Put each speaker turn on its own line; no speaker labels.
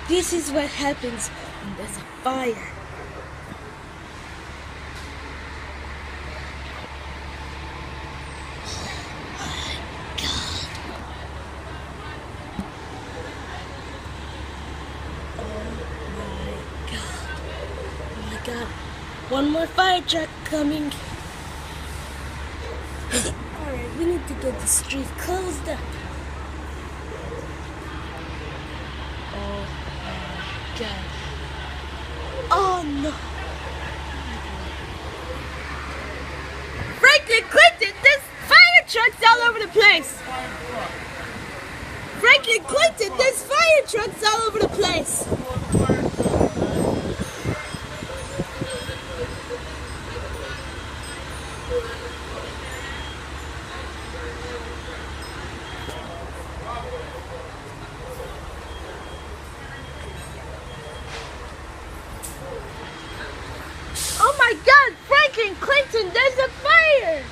This is what happens when there's a fire. Oh my god. One more fire truck coming. Alright, we need to get the street closed up. Oh my god. Oh no. Franklin Clinton, there's fire trucks all over the place. Franklin Clinton, there's fire trucks all over the place. Oh my god, Franklin Clinton, there's a fire!